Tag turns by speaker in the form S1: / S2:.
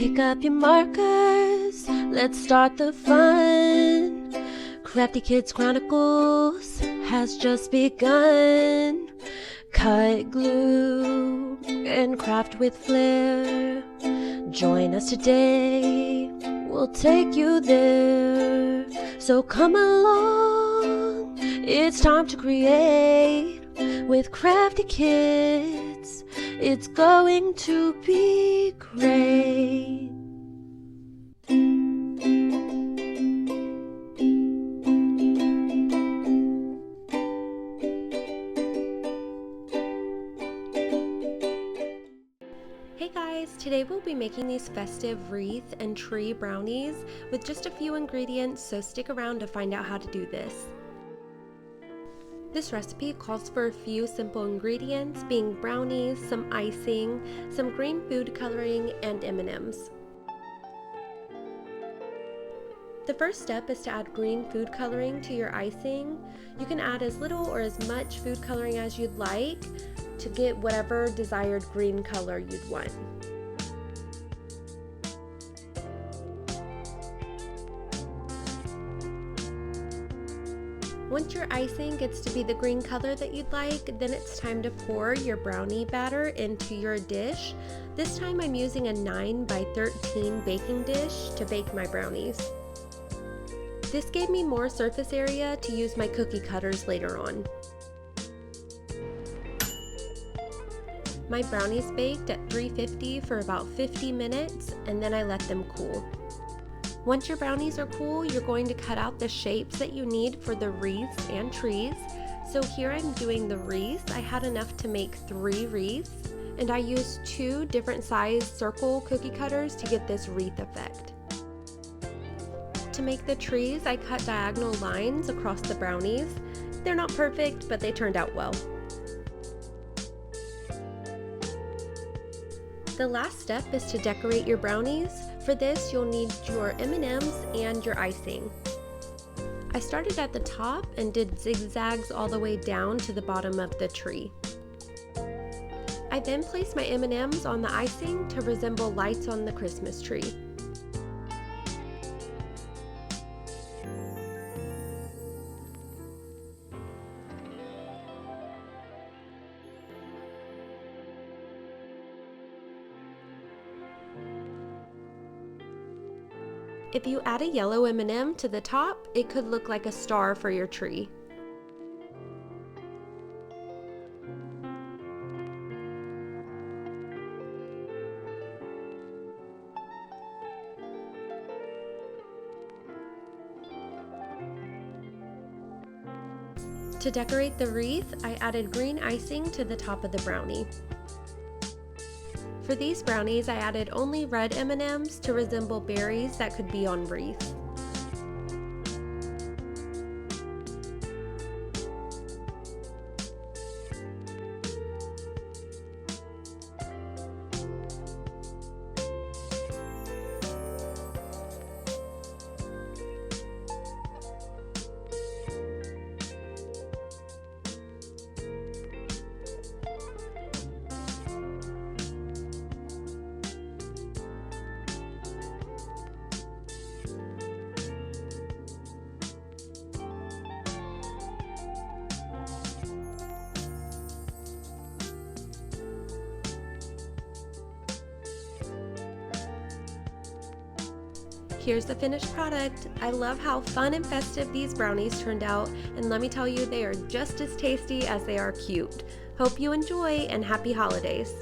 S1: Pick up your markers, let's start the fun. Crafty Kids Chronicles has just begun. Cut, glue, and craft with flair. Join us today, we'll take you there. So come along, it's time to create. With Crafty Kids, it's going to be great. Hey guys, today we'll be making these festive wreath and tree brownies with just a few ingredients, so stick around to find out how to do this. This recipe calls for a few simple ingredients, being brownies, some icing, some green food coloring, and M&Ms. The first step is to add green food coloring to your icing. You can add as little or as much food coloring as you'd like to get whatever desired green color you'd want. Once your icing gets to be the green color that you'd like, then it's time to pour your brownie batter into your dish. This time I'm using a 9 by 13 baking dish to bake my brownies. This gave me more surface area to use my cookie cutters later on. My brownies baked at 350 for about 50 minutes, and then I let them cool. Once your brownies are cool, you're going to cut out the shapes that you need for the wreaths and trees. So here I'm doing the wreaths. I had enough to make 3 wreaths, and I used 2 different size circle cookie cutters to get this wreath effect. To make the trees, I cut diagonal lines across the brownies. They're not perfect, but they turned out well. The last step is to decorate your brownies. For this, you'll need your M&Ms and your icing. I started at the top and did zigzags all the way down to the bottom of the tree. I then placed my M&Ms on the icing to resemble lights on the Christmas tree. If you add a yellow M&M to the top, it could look like a star for your tree. To decorate the wreath, I added green icing to the top of the brownie. For these brownies, I added only red M&Ms to resemble berries that could be on wreaths. Here's the finished product. I love how fun and festive these brownies turned out, and let me tell you, they are just as tasty as they are cute. Hope you enjoy, and happy holidays.